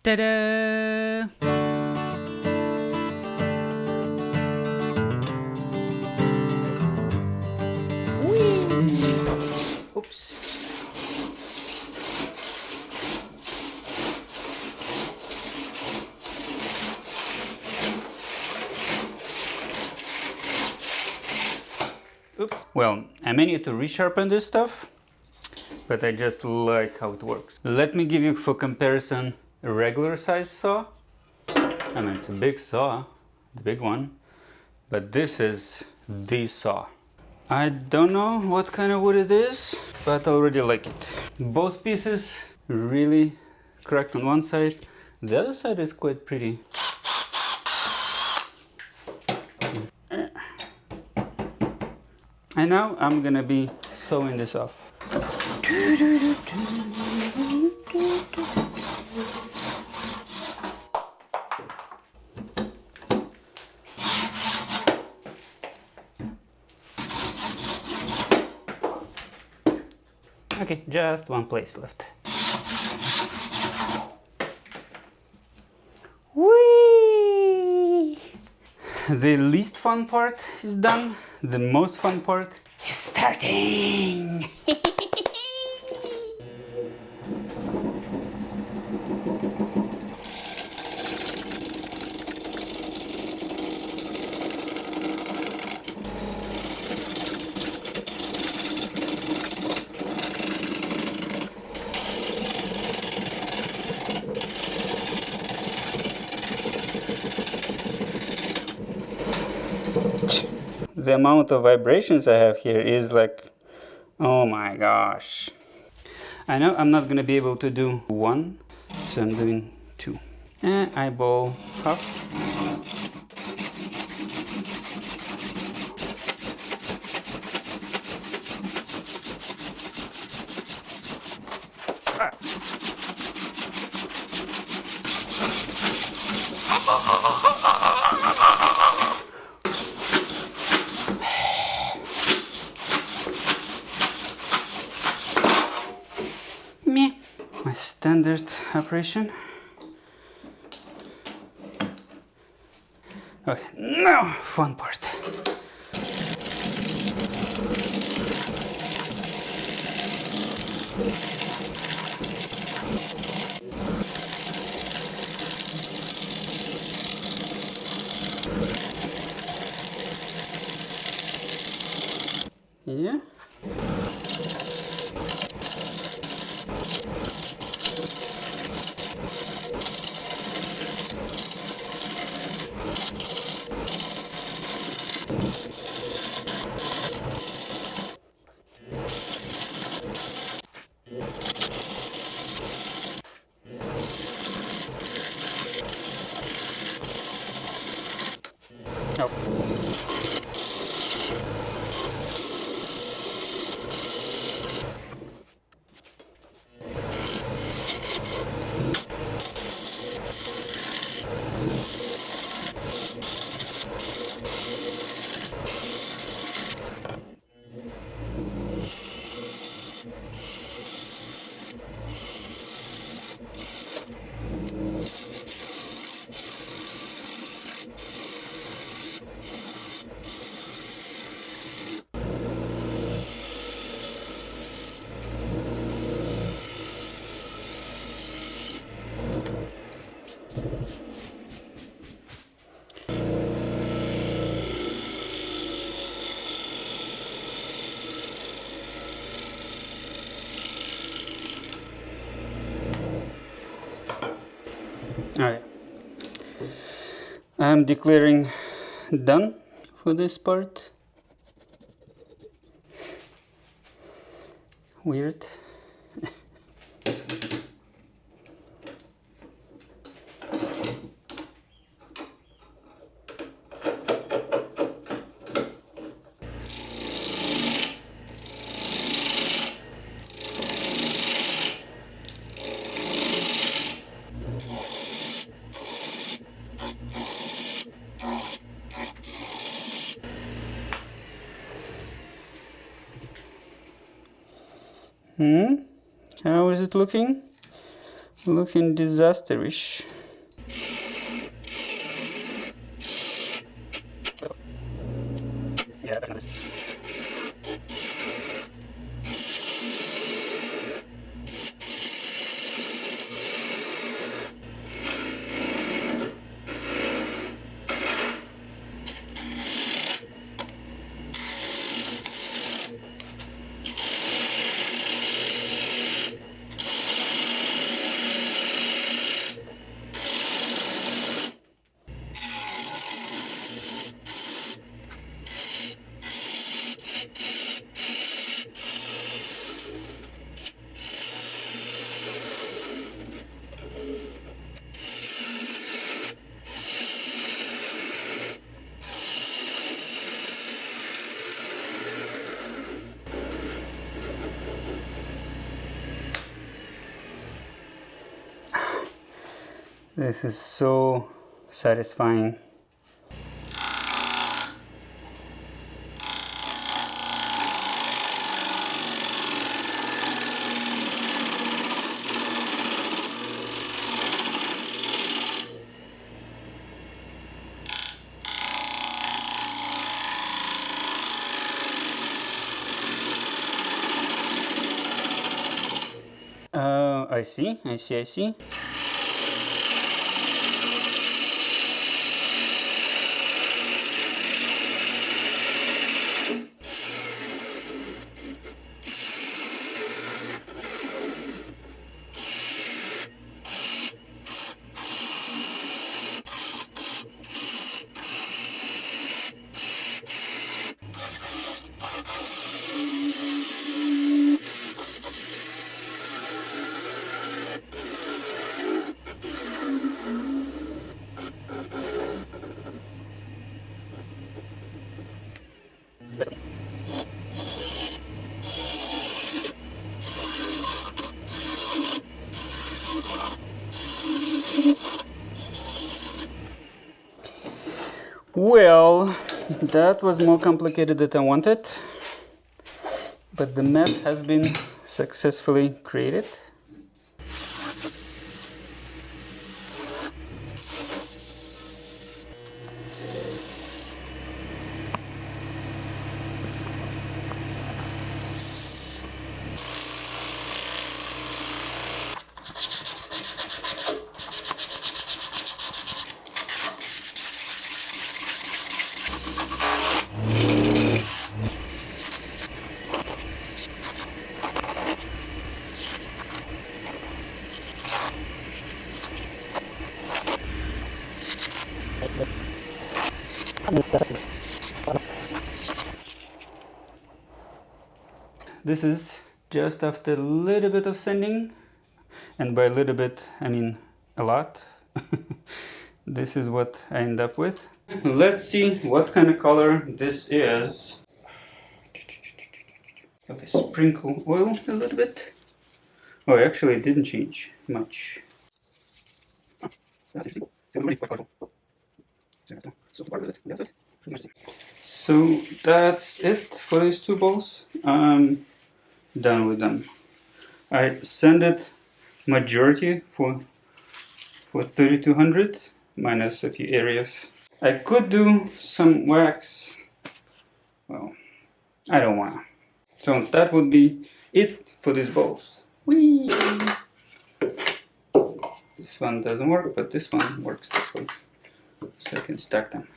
Ta-da! Oops. Oops. Well, I may need to resharpen this stuff, but I just like how it works. Let me give you for comparison a regular size saw. I mean, it's a big saw, the big one, but this is the saw. I don't know what kind of wood it is, but I already like it. Both pieces really cracked on one side. The other side is quite pretty. And now I'm gonna be sewing this off. Okay, just one place left. Whee! The least fun part is done. The most fun part is starting. The amount of vibrations I have here is like, oh my gosh. I know I'm not gonna be able to do one, so I'm doing two. And eyeball half. Me. My standard operation. Okay, now fun part. Yeah. Alright. I'm declaring done for this part. Weird. How is it looking? Looking disasterish. Yeah, definitely. This is so satisfying. I see. Well, that was more complicated than I wanted, but the mess has been successfully created. This is just after a little bit of sanding, and by a little bit I mean a lot. This is what I end up with. Let's see what kind of color this is. Okay, sprinkle oil a little bit. Oh, actually it didn't change much. So that's it for these two bowls. I'm done with them. I sanded majority for 3200 minus a few areas. I could do some wax. Well, I don't wanna. So that would be it for these bowls. Whee! This one doesn't work, but this one works this way. So I can stack them.